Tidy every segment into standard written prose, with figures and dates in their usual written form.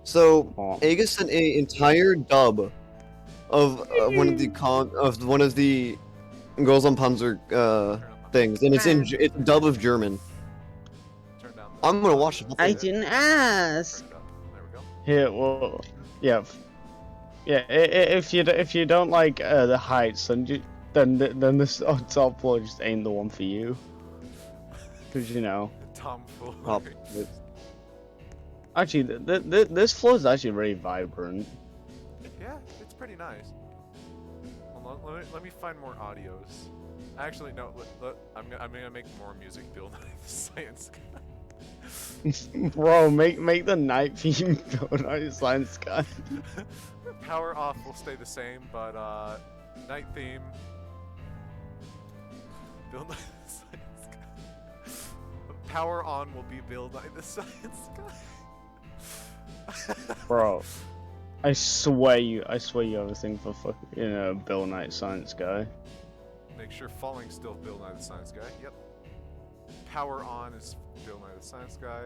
So Oh. Aegis sent an entire dub of one of the Girls on Panzer things, and it's a dub of German. Turn down I'm gonna watch it. I didn't ask. Turn it up. There we go. Here, well, yeah, yeah. If you don't like the heights, then this top floor just ain't the one for you. Cause you know. Tomfoolery. Actually, this floor is actually very vibrant. Yeah, it's pretty nice. Hold on, let me find more audios. Actually, no. I'm gonna make more music build on the science guy. Bro, make the night theme build on Science Sky. Power off will stay the same, but night theme. Build Night the Science Guy. Power on will be Build Night the Science Guy. Bro, I swear you have a thing for fucking Bill Knight Science Guy. Make sure Falling still Build Night the Science Guy. Yep. Power on is Build Night the Science Guy.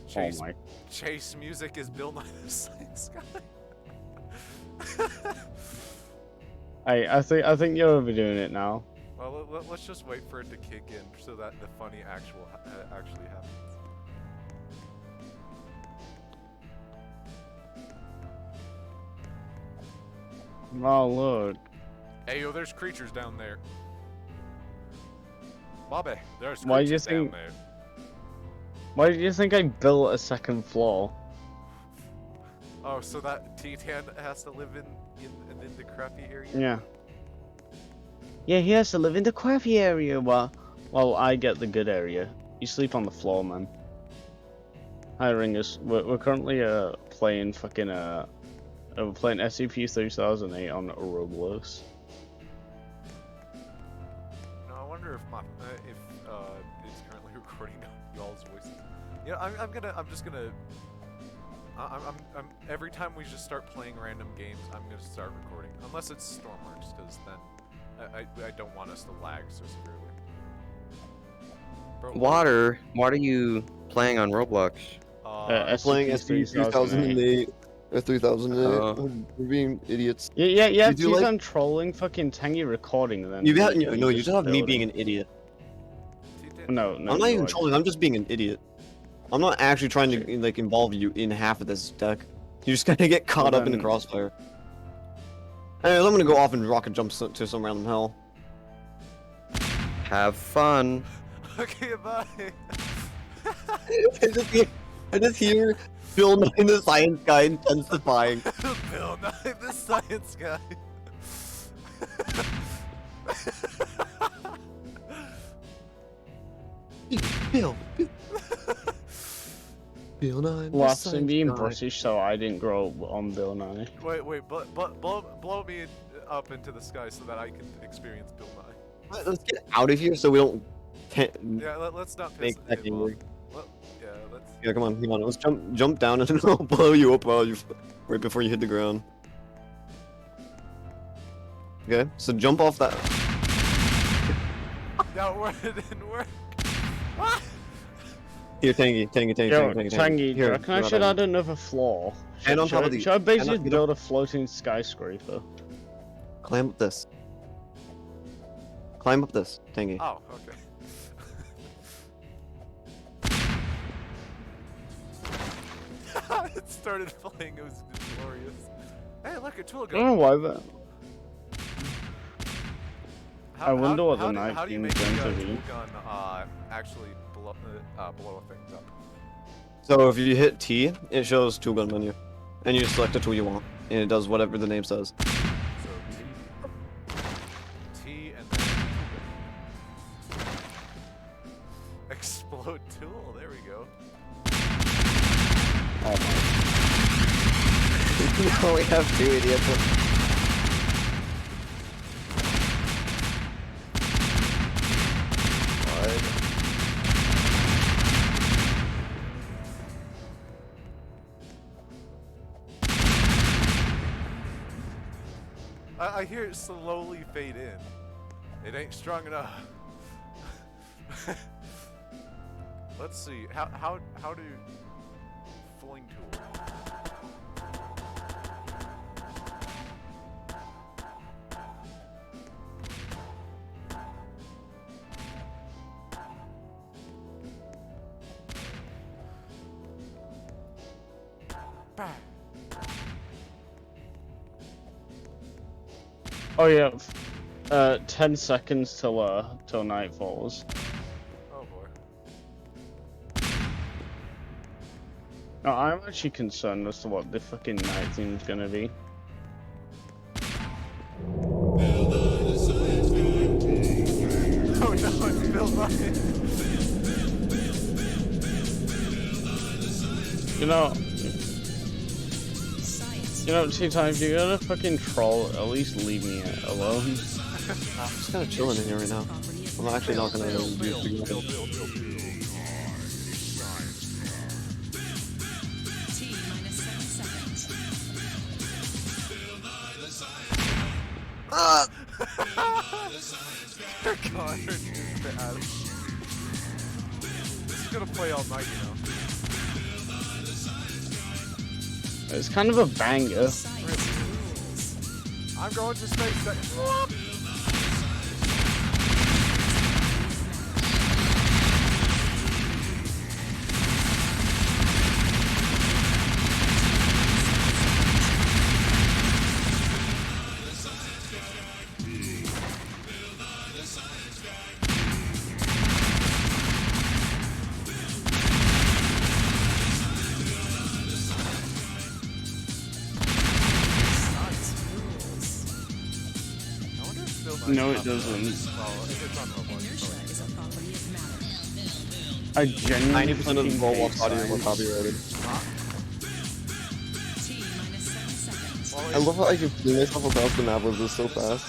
Chase, oh my. Chase music is Build Night the Science Guy. I think you're overdoing it now. Well, let's just wait for it to kick in so that the funny actually happens. Oh look. Hey yo, there's creatures down there. Bobby, there's Why do you creatures down think- there. Why do you think I built a second floor? Oh, so that Ttan has to live in the crappy area? Yeah. Yeah, he has to live in the crappy area while I get the good area. You sleep on the floor, man. Hi, Ringus. We're currently playing fucking we're playing SCP-3008 on Roblos. No, I wonder if it's currently recording y'all's voices. Yeah, I'm just gonna. Every time we just start playing random games, I'm gonna start recording. Unless it's Stormworks, because then I don't want us to lag so severely. Bro, What are you playing on Roblox? Playing SCP-3008 or 3008. Oh. We're being idiots. Yeah. You do Ttan trolling fucking Tangy recording then. You just have me being an idiot. No, I'm not even trolling. I'm just being an idiot. I'm not actually trying to like involve you in half of this deck. You're just gonna get caught up in the crossfire. Anyways, I'm gonna go off and rocket jump to some random hell. Have fun. Okay, bye. I just hear Bill Nye the Science Guy intensifying. Bill Nye the Science Guy. Bill Nye. Lost in being British, so I didn't grow up on Bill Nye. Wait, blow me up into the sky so that I can experience Bill Nye. Let's get out of here so we don't. Yeah, let's not piss Make that him off. angry. Yeah, let's. Yeah, come on. Let's jump down and I'll blow you up while you right before you hit the ground. Okay, so jump off that. No, it didn't work. Here, Tangy. Tangy, Here, can I should add another floor? And on top of Should I basically build a floating skyscraper? Climb up this. Climb up this, Tangy. Oh, okay. It started playing. It was glorious. Hey, look, a tool I don't know gun. why that. How, I wonder what the how knife do you thing make is the going to tool be. gun actually blow things up? So if you hit T, it shows tool gun menu, and you just select the tool you want, and it does whatever the name says. So T and then tool gun. Explode tool. There we go. Oh my. No, we have two idiots. I hear it slowly fade in. It ain't strong enough. Let's see. How do fling tool? Bah. Oh yeah. 10 seconds till night falls. Oh boy. No, I'm actually concerned as to what the fucking night theme's gonna be. Oh no, it's Bill Nye. You know, Ttan, if you're gonna fucking troll, at least leave me alone. I'm just kind of chilling in here right now. I'm actually not gonna use the gun. Ah! Your card is bad. This is gonna play all night, you know. It's kind of a banger. Really. I'm going to space. No, it doesn't. Well, it's on Roblox. I genuinely 90% of the Roblox audio were copyrighted. I love how I can feel myself across the map with this so fast.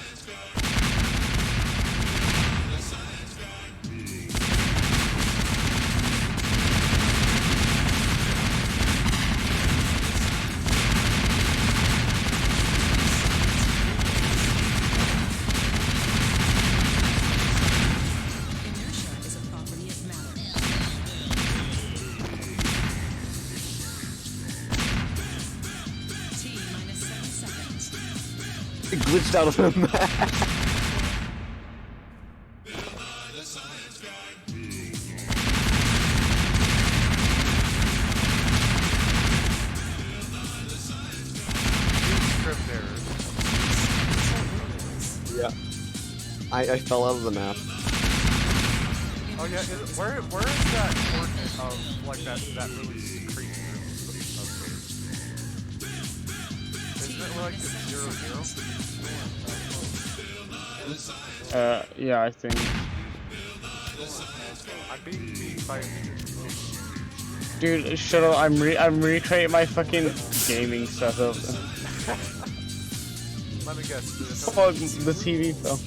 It glitched out of the map. Yeah. I fell out of the map. Oh yeah, where is that coordinate of like that really crazy group of things? Isn't it like 0, 0? yeah, I think. I'm being beat by a Dude, shut up! I'm recreating my fucking gaming setup. Let me guess. Oh, the TV fell.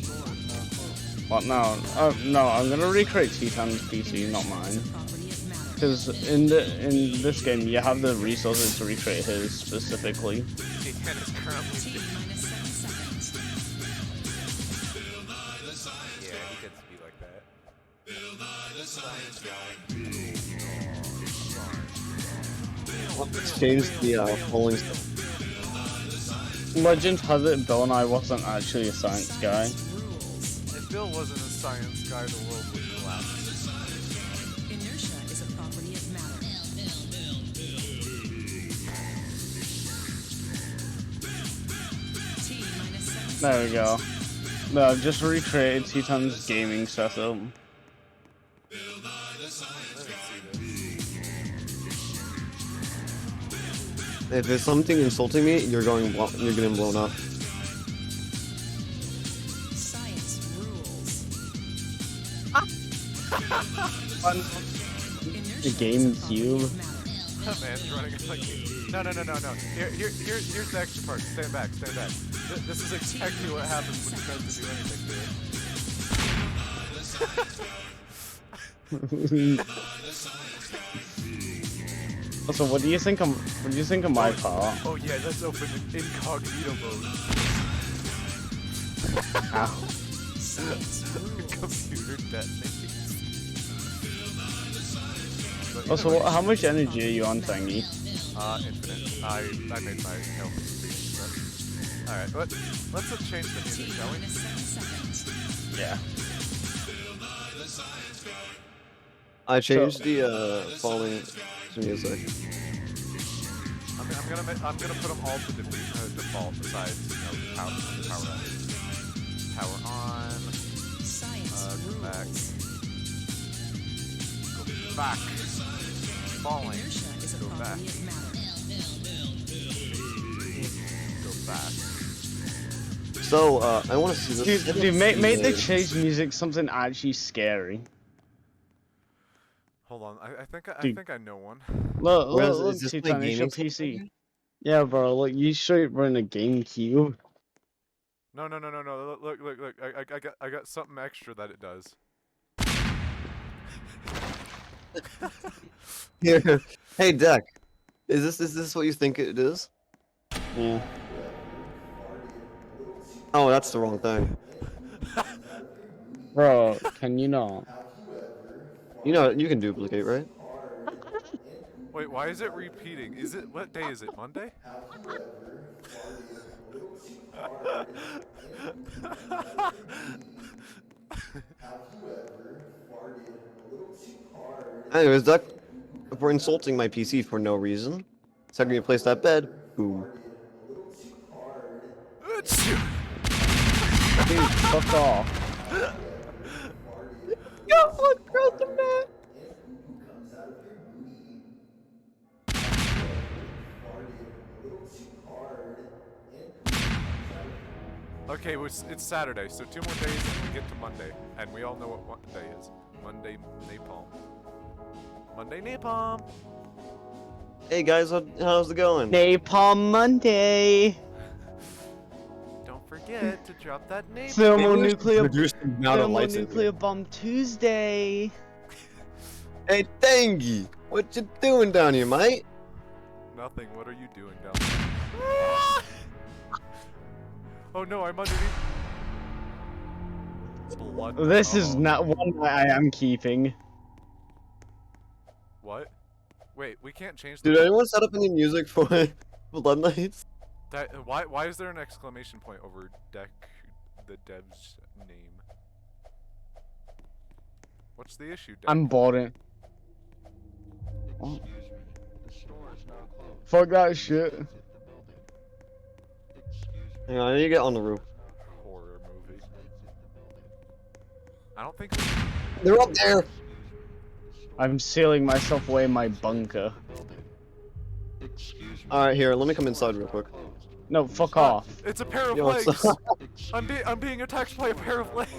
What now? No, I'm gonna recreate Ttan's PC, not mine. Because in this game, you have the resources to recreate his specifically. Ttan is currently. Yeah, he gets to be like that. Let's change the polling stuff. Legend has it Bill and I wasn't actually a science guy. If Bill wasn't a science guy, the world would collapse. Inertia is a property of matter. T minus 7 There we go. No, I've just recreated Ttan's gaming setup. If there's something insulting me, you're getting blown up. Science rules. The GameCube. Man's running like no. Here's the extra part. Stand back. This is exactly what happens when you try to do anything to it. So what do you think of my part? Oh yeah, let's open incognito mode. Ow. Computer detonates. Also, how much energy are you on, Tangy? Infinite. I made my health increase, but... Alright, let's change the music, shall we? Yeah. I changed the falling music. I'm I'm gonna put them all to default besides power on. Power on. Science Go back. rules. Go back. Falling. Inertia is a Go back. property of matter. Go back. So, I want to see this. Dude, make the chase music something actually scary. Hold on. I think Dude. I know one. Is this my Ttan, it's your gaming PC. system? Yeah, bro, look, you straight run a GameCube. No. Look. I got something extra that it does. Here. Hey, Deck. Is this what you think it is? Yeah. Oh, that's the wrong thing. Bro, can you not? You know, you can duplicate, right? Wait, why is it repeating? Is it what day is it? Monday? Anyways, Deck, for insulting my PC for no reason, so I'm gonna replace that bed. Boom. Dude, fuck off. Yo, look, across the map. Okay, it's Saturday, so 2 more days and we get to Monday, and we all know what day is. Monday napalm. Monday napalm. Hey guys, how's it going? Napalm Monday! Don't forget to drop that napalm. Thermonuclear bomb Tuesday! Hey, Tangy, what you doing down here, mate? Nothing. What are you doing down there? Oh no, I'm underneath. Blood. This is Uh-oh. not one that I am keeping. What? Wait, we can't change the. Did anyone set up any music for Blood Knights? Why is there an exclamation point over the dev's name? What's the issue, Deck? I'm bored. Oh. Fuck that shit. Hang on, I need to get on the roof. Horror movie. I don't think. They're up there! I'm sealing myself away in my bunker. Alright, here, let me come inside real quick. No, fuck off. It's a pair of Yo, what's legs. up? I'm being attacked by a pair of legs.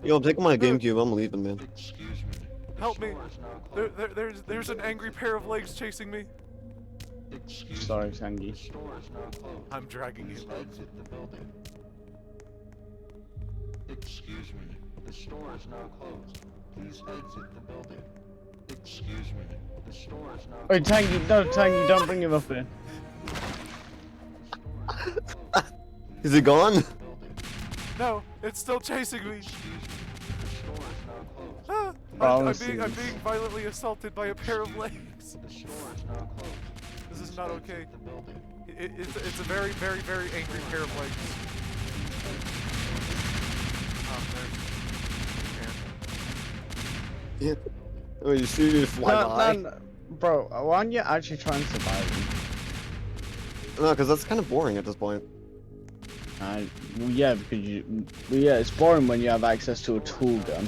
Yo, I'm taking my GameCube, I'm leaving, man. Help me. There's an angry pair of legs chasing me. Sorry, Tangy. I'm dragging you. Excuse me, the store is now closed. Please exit the building. Excuse me, the store is now closed. Wait, Tangy, no, Tangy, don't bring him up here. Is it gone? No, it's still chasing me. Ah, Promises. I'm being violently assaulted by a pair of legs. This is not okay. It's a very, very, very angry pair of legs. Oh, Yeah. Oh, you see it fly by? No, bro, why aren't you actually trying to survive him? No, because that's kind of boring at this point. Well, yeah, because it's boring when you have access to a tool gun.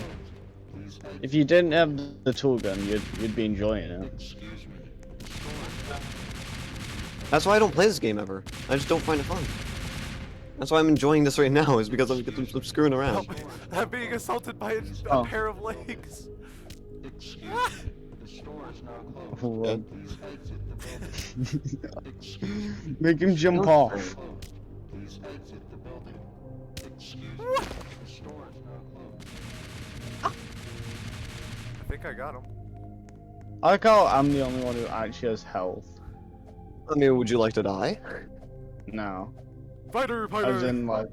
If you didn't have the tool gun, you'd be enjoying it. That's why I don't play this game ever. I just don't find it fun. That's why I'm enjoying this right now, is because I'm screwing around. I'm being assaulted by a Oh. pair of legs. Run. Make him jump off. I think I got him. I like how I'm the only one who actually has health. I mean, would you like to die? No. Fighter, I was fighter. in like.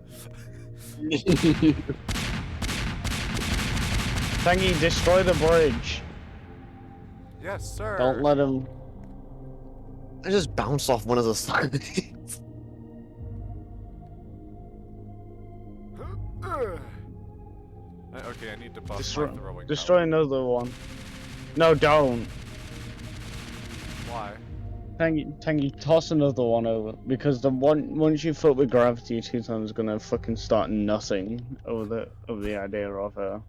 Tangy, destroy the bridge. Yes, sir. Don't let him. I just bounced off one of the sides. Okay, I need to buff Destroy, my throwing destroy another one. No, don't. power. Why? Tangy, toss another one over because the one once you flip with gravity, Ttan's gonna fucking start nutting over the idea of the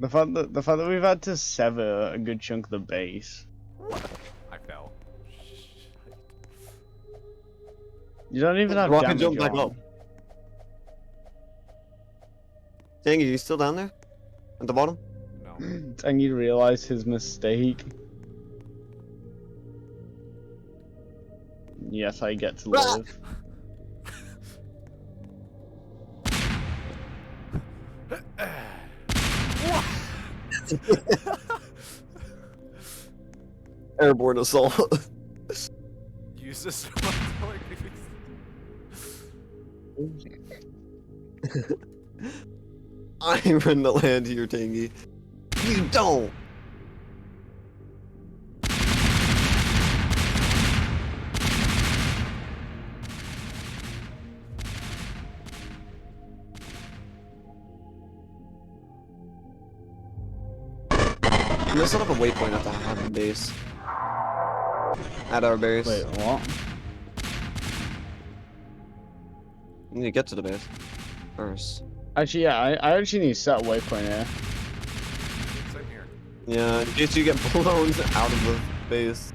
fact that we've had to sever a good chunk of the base. I fell. You don't even have Rocket damage jump back on. up. Tangy, you still down there? At the bottom? No. Tangy realized his mistake. Yes, I get to Ah! live. Airborne assault. Use this. I run the land here, Tangy. You don't! I'm gonna set up a waypoint at the Haven base. At our base. Wait, what? We need to get to the base first. Actually, yeah, I actually need to set a waypoint here. Same here. Yeah, in case you get blown out of the base.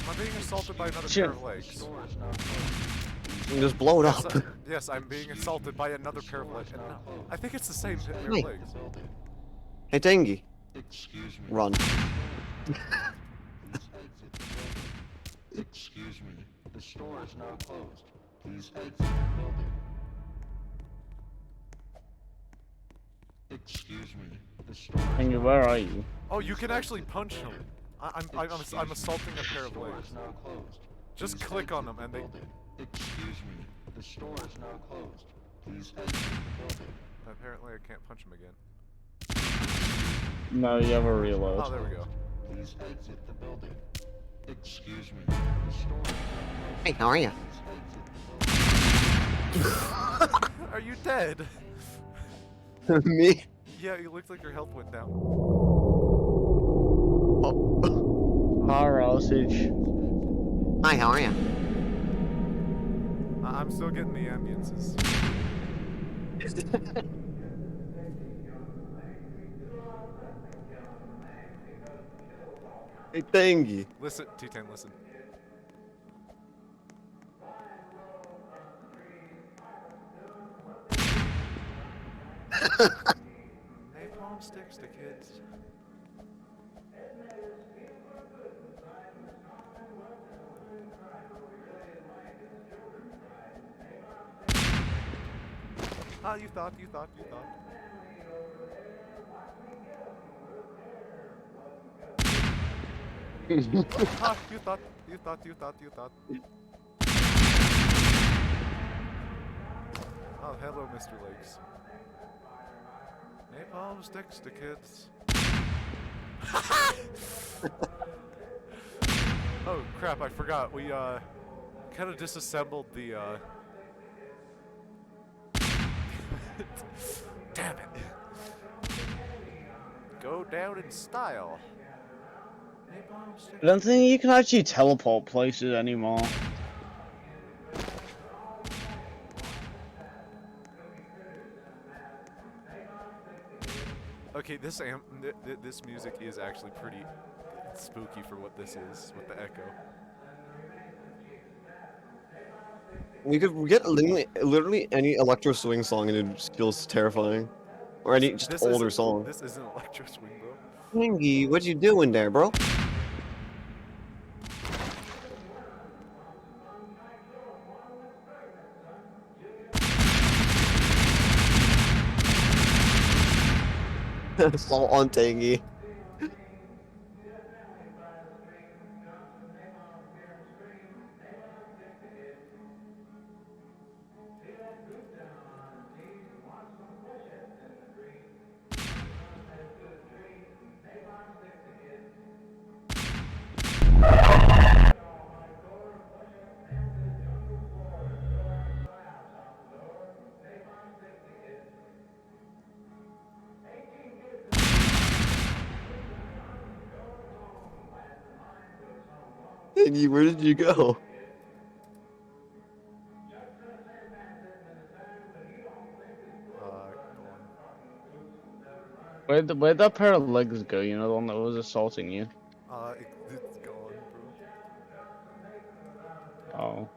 I'm being assaulted by another Sure. pair of legs. You can just blow it Yes, up. yes, I'm being assaulted by another pair of legs. And no, I think it's the same pair of Wait. legs. Hey, Tangy. Run. Excuse me. The store is now closed. Please exit the building. Excuse me. The store is Tangy, where are you? Oh, you can actually punch him. I'm assaulting a pair of legs. now closed. Just click on them and they. Excuse me. The store is now closed. Please exit the building. Apparently, I can't punch him again. No, you have a reload. Oh, there we go. Please exit the building. Excuse me. The store is now closed. Hey, how are you? Please exit the building. Are you dead? Me? Yeah, you looked like your health went down. Power outage. Hi, how are you? I'm still getting the ambulances. Hey, Tangy. Listen, Ttan, listen. Napalm sticks to kids. Ah, you thought. Ah, you thought. Oh, hello, Mr. Lakes. Napalm sticks to kids. Oh, crap, I forgot. We, kind of disassembled the, Damn it. Go down in style. Napalm sticks. I don't think you can actually teleport places anymore. Okay, this this music is actually pretty spooky for what this is, with the echo. We could get literally any electro swing song and it just feels terrifying. Or any just This older isn't- song. This isn't electro swing, bro. Tangy, what you doing there, bro? Assault on Tangy. Tangy, where did you go? Go on. Where'd that pair of legs go? You know, the one that was assaulting you. It's gone, bro. Oh.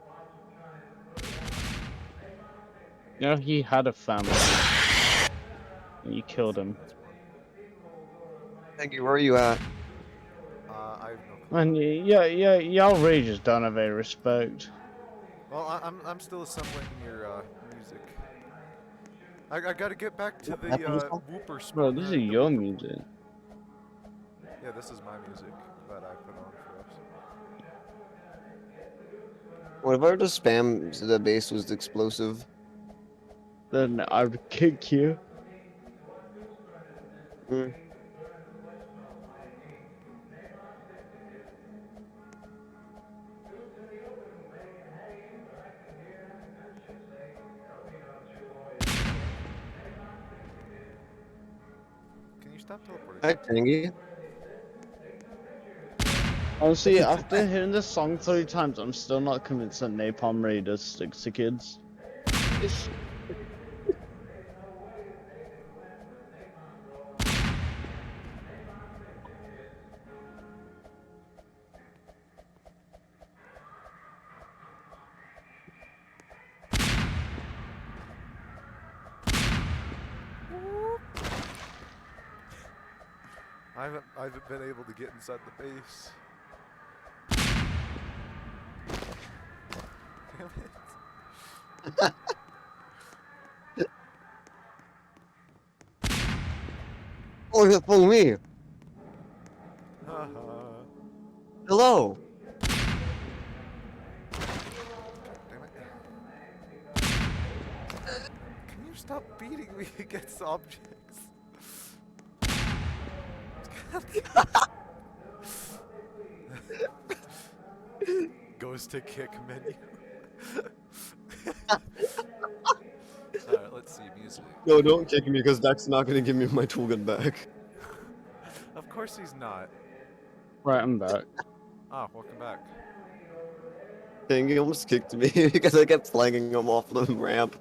You know, he had a family. And you killed him. That's one. Tangy, where are you at? I have no clue. And y'all rages don't have any respect. Well, I'm still assembling your music. I gotta get back to the happened just now? whooper Bro, spawner. this is the your whooper- music. Yeah, this is my music that I put on for us. What if I were to spam the base was explosive? Then I would kick you. Hmm. Can you stop teleporting? Hi, Tangy. Honestly, after hearing this song 3 times, I'm still not convinced that Napalm Raiders sticks to kids. I haven't been able to get inside the base. Damn it. Oh, you're following me. Haha. Hello. Damn it. Can you stop beating me against objects? Goes to kick menu. Alright, let's see music. No, don't kick me because Deck's not gonna give me my tool gun back. Of course he's not. Right, I'm back. Ah, welcome back. Tangy almost kicked me because I kept flanging him off the ramp.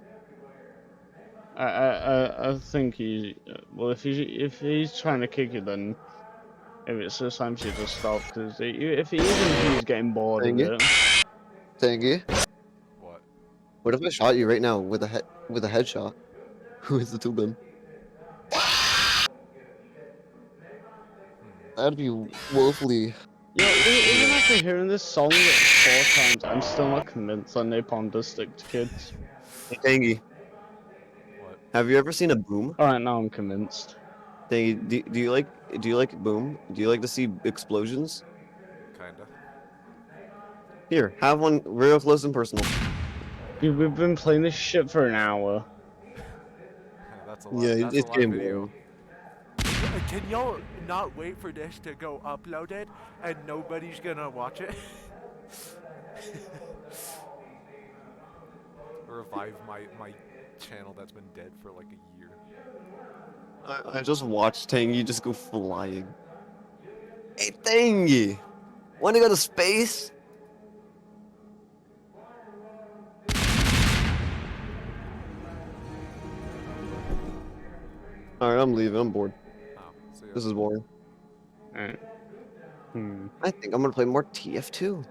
I think he. Well, if he's trying to kick you, then if it's this time, you just stop. Because if he's getting bored of Tangy? it. Tangy, What? what if I shot you right now with a headshot? Who is the tool gun? That'd be woefully. You know, even after hearing this song 4 times, I'm still not convinced that Napalm does stick to kids. Hey, Tangy, What? have you ever seen a boom? Alright, now I'm convinced. Tangy, do you like boom? Do you like to see explosions? Kinda. Here, have one real close and personal. Dude, we've been playing this shit for an hour. That's a Yeah, lot. That's it's a lot of getting video. boring. Can y'all not wait for this to go uploaded and nobody's gonna watch it? Revive my channel that's been dead for like a year. I just watched Tangy just go flying. Hey, Tangy! Wanna go to space? Alright, I'm leaving. I'm bored. Oh, so yeah. This is boring. Alright. Hmm. I think I'm gonna play more TF2.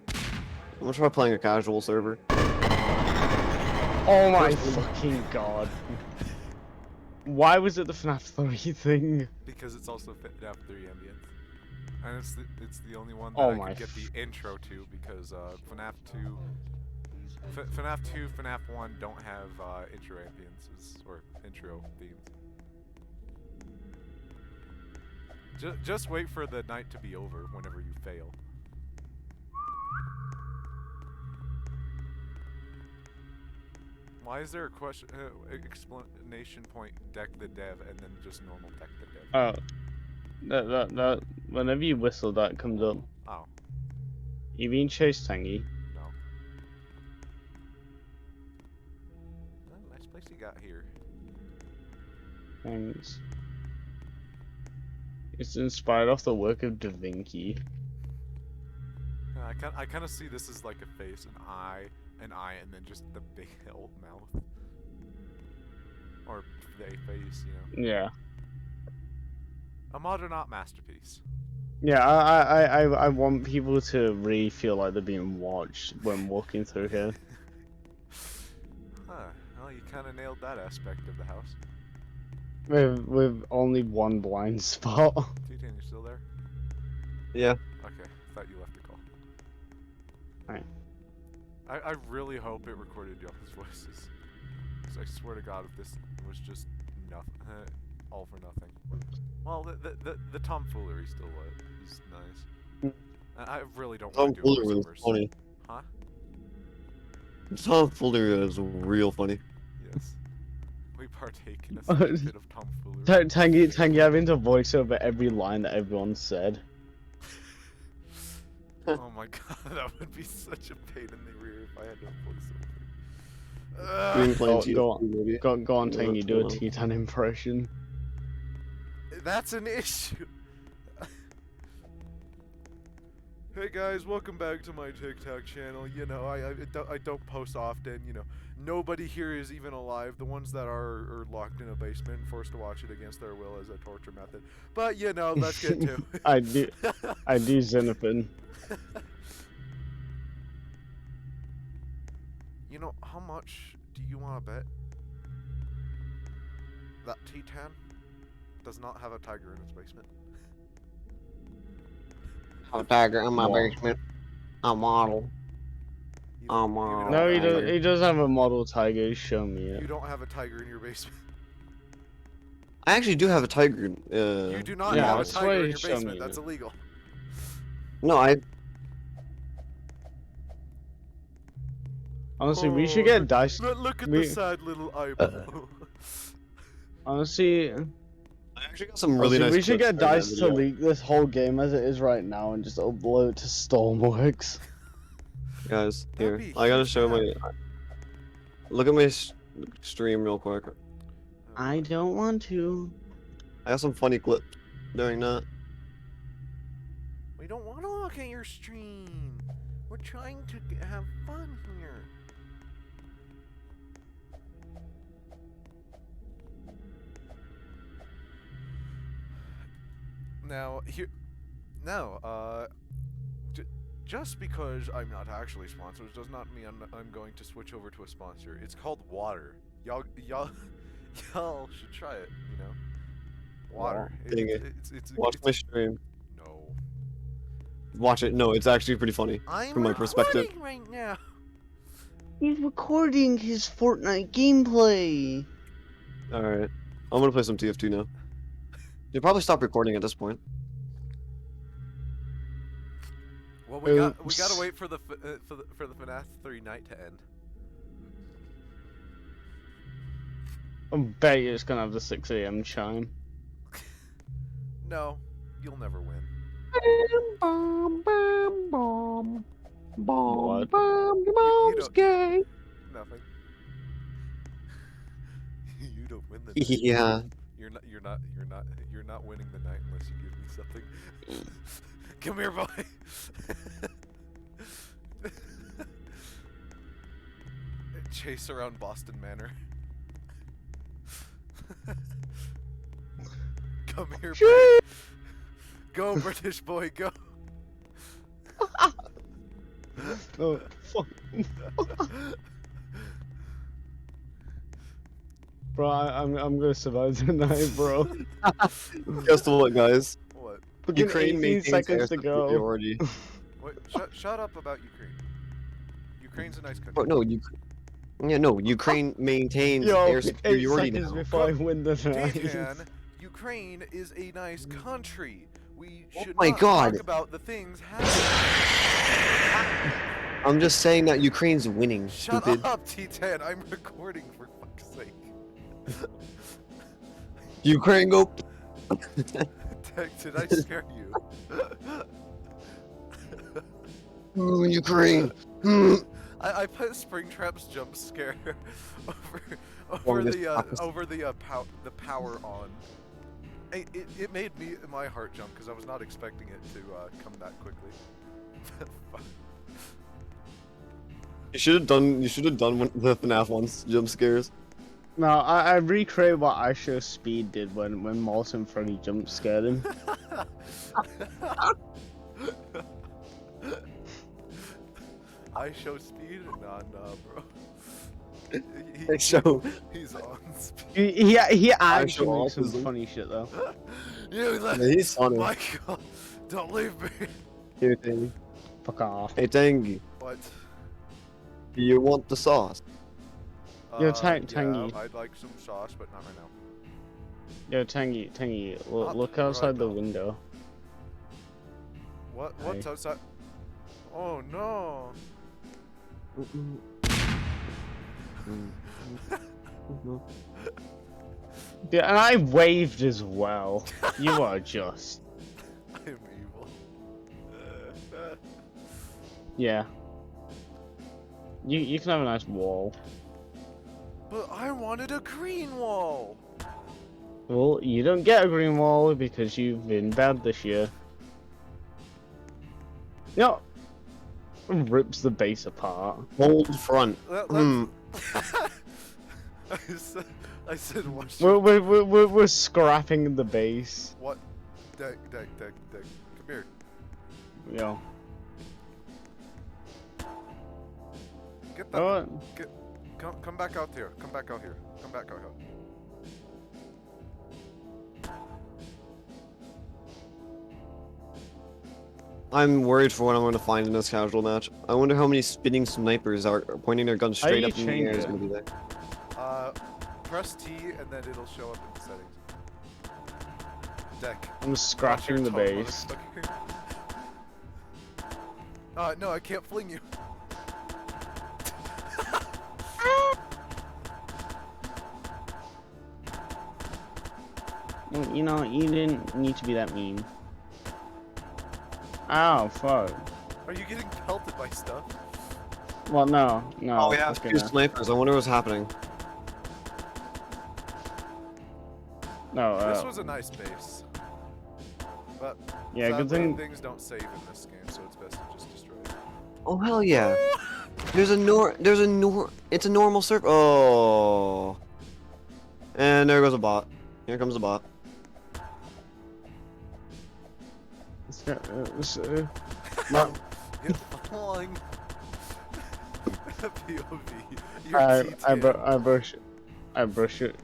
I'm gonna try playing a casual server. Oh my First one. fucking god. Why was it the FNAF 3 thing? Because it's also FNAF 3 ambience. And it's the only one that Oh I my could get the intro to because FNAF 2 FNAF 2, FNAF 1 don't have intro ambiences or intro themes. Just wait for the night to be over whenever you fail. Why is there a question explanation point deck the dev and then just normal deck the dev? Oh. That whenever you whistle that comes up. Oh, You being chased, Tangy? no. Oh, nice place you got here. Thanks. It's inspired off the work of Da Vinci. I kind of see this as like a face, an eye, and then just the big old mouth. Or a face, you know. Yeah. A modern art masterpiece. Yeah, I want people to really feel like they're being watched when walking through here. Huh. Well, you kind of nailed that aspect of the house. With only one blind spot. Ttan, you still there? Yeah. Okay, thought you left the call. Alright. I really hope it recorded y'all's voices. 'Cause I swear to God, if this was just nothing, all for nothing. Well, the tomfoolery still is nice. I really don't want to do Tomfoolery was voiceovers. funny. Huh? Tomfoolery is real funny. Yes. We partake in a slight bit of tomfoolery. Tangy having to voice over every line that everyone said. Oh my God, that would be such a pain in the rear if I had to voice over. Being playing Go, TF2 maybe. go on, Yeah, Tangy, do a that's Ttan impression. That's an issue. Hey guys, welcome back to my TikTok channel. You know, I don't post often. You know, nobody here is even alive. The ones that are locked in a basement and forced to watch it against their will as a torture method. But you know, let's get to it. I do Xenophon. You know, how much do you want to bet that Ttan does not have a tiger in its basement? A tiger in my Wow. basement. A model. You Oh, don't- my you don't No, he have a does. tiger. He does have a model tiger. Show me You it. don't have a tiger in your basement. I actually do have a tiger. You do not yeah, have a that's tiger why in you your show basement. me That's it. illegal. No, I. Honestly, we Oh, should get look- dice. Look at we- the sad little eyeball. Honestly, I actually got some really nice. we should clips get during that dice to video. leak this whole game as it is right now and just upload it to Stormworks. Guys, That'd here. be I gotta huge show to my. Look at my stream real quick. I don't want to. I got some funny clips during that. We don't want to look at your stream. We're trying to have fun here. Now, just because I'm not actually sponsored does not mean I'm going to switch over to a sponsor. It's called water. Y'all should try it. You know, water. Dang it. Watch it's my stream. no. Watch it. No, it's actually pretty funny I'm from my perspective. recording right now. He's recording his Fortnite gameplay. All right, I'm gonna play some TF2 now. You'll probably stop recording at this point. Well, we gotta Oops. wait for the FNAF 3 night to end. I bet you it's gonna have the 6 a.m. chime. No, you'll never win. What? Nothing. You don't win the night. Yeah. You're not winning the night unless you give me something. Come here, boy. Chase around Boston Manor. Come here, boy. Go, British boy, go. Oh, fuck. Bro, I'm gonna survive tonight, bro. Guess what, guys? What? Fucking Ukraine 18 maintains seconds to air go. superiority. What? Shut up about Ukraine. Ukraine's a nice country. Oh no, Ukraine maintains Yo, air 8 superiority seconds now. before I win the night. Ttan, Ukraine is a nice country. We should my not God. talk about the things happening. I'm just saying that Ukraine's winning, Shut stupid. up, Ttan. I'm recording for fuck's sake. Ukraine go. Did I scare you? Ooh, Ukraine. Mm. I put Springtrap's jump scare over Longest the prophecy. power on. It made my heart jump because I was not expecting it to come that quickly. You should have done. You should have done the FNAF ones jump scares. No, I recreate what I Show Speed did when Morton Froggy jump scared him. I show speed? Nah, bro. They show. He's on speed. He I actually Show makes some autism. funny shit though. You let Yeah, he's funny. Michael, don't leave me. Here, Tangy. Fuck off. Hey, Tangy. What? Do you want the sauce? Yo, Yeah, Tangy. I'd like some sauce, but not right now. Yo, Tangy, Not look outside right the now. window. What's Hey. outside? Oh no! Yeah, and I waved as well. You are just. I'm evil. Yeah. You can have a nice wall. But I wanted a green wall! Well, you don't get a green wall because you've been bad this year. Yep. Rips the base apart. Hold front. I said watch We're scrapping the base. What? Deck. Come here. Yo. Get that. Oh, Come back out here. Come back out here. Come back out here. I'm worried for what I'm going to find in this casual match. I wonder how many spinning snipers are pointing their guns How do straight you up in the change air is it? going to be there. Press T and then it'll show up in the settings. Deck. I'm scratching the Watch your tone, base. motherfucker. No, I can't fling you. Well, you know, you didn't need to be that mean. Ow, fuck. Are you getting pelted by stuff? Well, no. Oh, we have okay, two no. snipers. I wonder what's happening. No, This was a nice base. But yeah, good sadly, thing. things don't save in this game, so it's best to just destroy it. Oh, hell yeah. It's a normal server. Oh. And there goes a bot. Here comes a bot. No. You're falling. POV. I You're brush it. I brush it.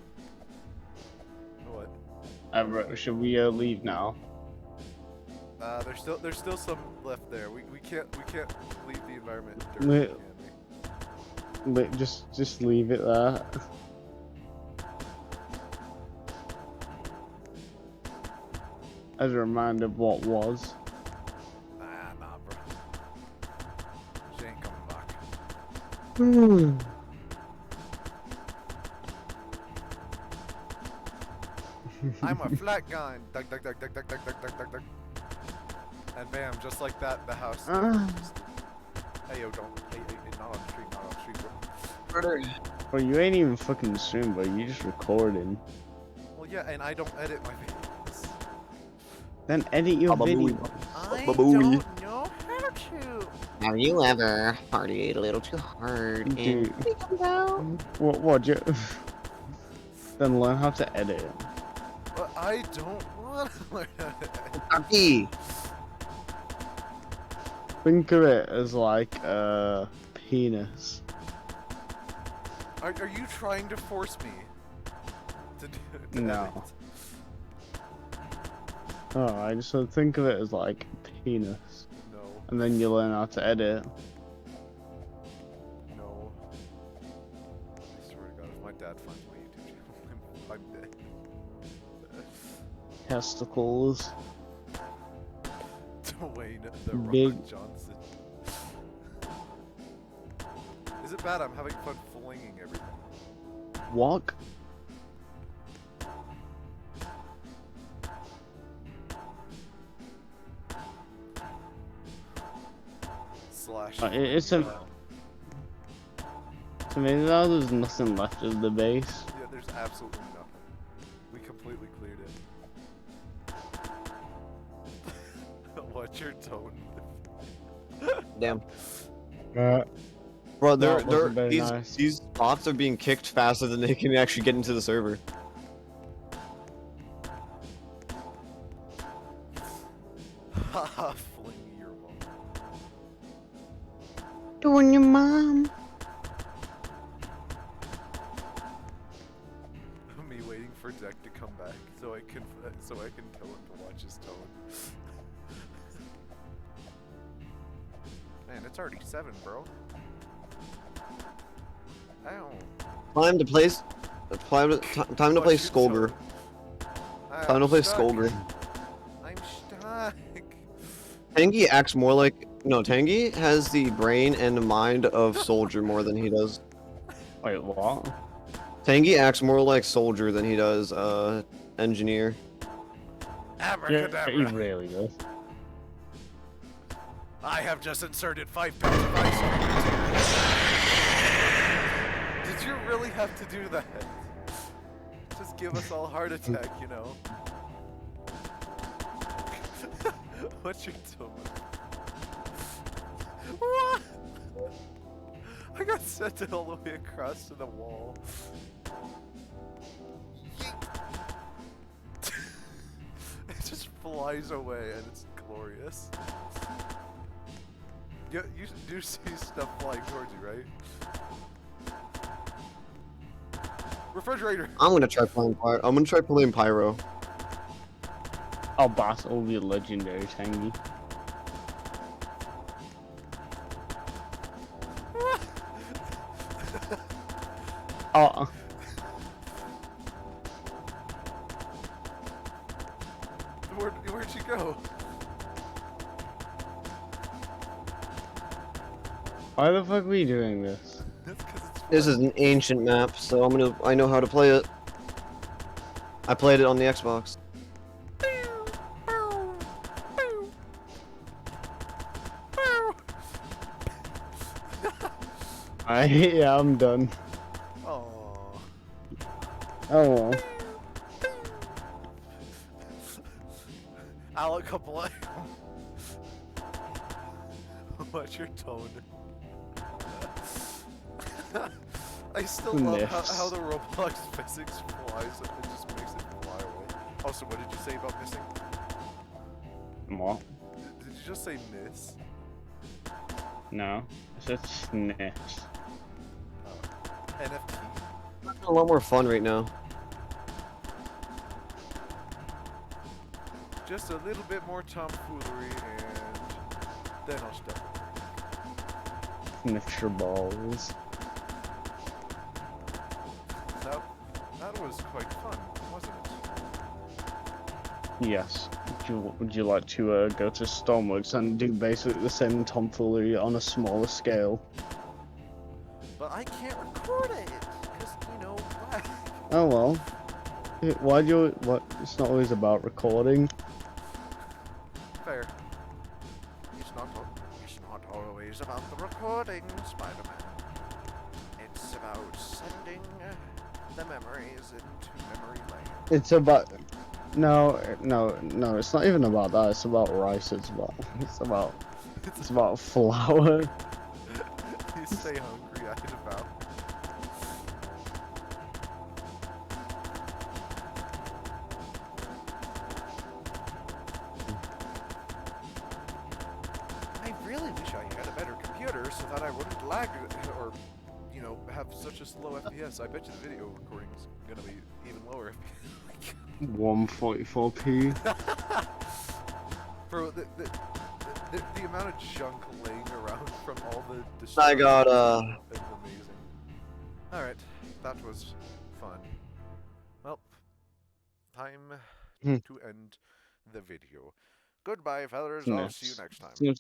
What? Should we leave now? There's still some left there. We can't leave the environment Wait. dirty, can we? Just leave it there. As a reminder of what was. Nah, bro. She ain't coming back. I'm a flat gun. Duck, duck, duck, duck, duck, duck, duck, duck, duck, duck. And bam, just like that, the house. Hey, yo, don't. Hey, not on the street, not on the street, bro. Well, you ain't even fucking stream, but you just recording. Well, yeah, and I don't edit my videos. Then edit your video. I Babooey. don't know how to. Have you ever partied a little too hard? Dude. What? Then learn how to edit it. But I don't want to learn how to edit. Happy. Think of it as like a penis. Are you trying to force me to do to No. edit? Oh, I just think of it as like penis, No, and then you learn how to edit. no. I swear to God, if my dad finds my YouTube channel, I'm dead. Testicles. Dwayne the Big- Rock Johnson. Is it bad? I'm having fun flinging everything. Walk. Slash. It's a. So maybe now there's nothing left of the base. Yeah, there's absolutely nothing. We completely cleared it. Watch your tone. Damn. Uh, Bro, That wasn't very these nice. these bots are being kicked faster than they can actually get into the server. Haha, fling your mom. doing your mom. Me waiting for Deck to come back so I can tell him to watch his tone. Man, it's already 7, bro. Ow. Time to play. Time to Oh, play shoot, Skolger. so- Time to I'm play stuck. Skolger. I'm stuck. Tangy acts more like Tangy has the brain and the mind of Soldier more than he does. Wait, what? Tangy acts more like Soldier than he does Engineer. Yeah, Abracadabra. he really does. I have just inserted 5 pounds of ice cream. Did you really have to do that? Just give us all a heart attack, you know? What's your tone? What? I got sent all the way across to the wall. It just flies away and it's glorious. You do see stuff flying towards you, right? Refrigerator! I'm gonna try playing Pyro. I'm gonna try playing Pyro. Our boss will be legendary, Tangy. Oh, Where'd you go? why the fuck are we doing this? That's 'cause it's This fun. is an ancient map, so I know how to play it. I played it on the Xbox. Yeah, I'm done. Aww. Oh, well. Alec Kaplan. What's your tone? I still love how the Roblox physics flies. It just makes it fly away. Also, what did you say about missing? What? Did you just say miss? No, it's a sniffs. NFT? A lot more fun right now. Just a little bit more tomfoolery and then I'll stop. Sniff your balls. That was quite fun, wasn't it? Yes. Would you like to go to Stormworks and do basically the same tomfoolery on a smaller scale? But I can't record it, because, you know, why? Oh well. Why do you? What? It's not always about recording. Fair. It's not always about the recording, Spider-Man. It's about sending the memories into memory lane. It's about. No, it's not even about that. It's about rice. It's about flour. You stay hungry, I devour. I really wish I had a better computer so that I wouldn't lag or, you know, have such a slow FPS. I bet you the video recording is gonna be even lower. 144p. Bro, the amount of junk laying around from all the I got is amazing. Alright, that was fun. Well, time to end the video. Goodbye, fellas. I'll see you next time.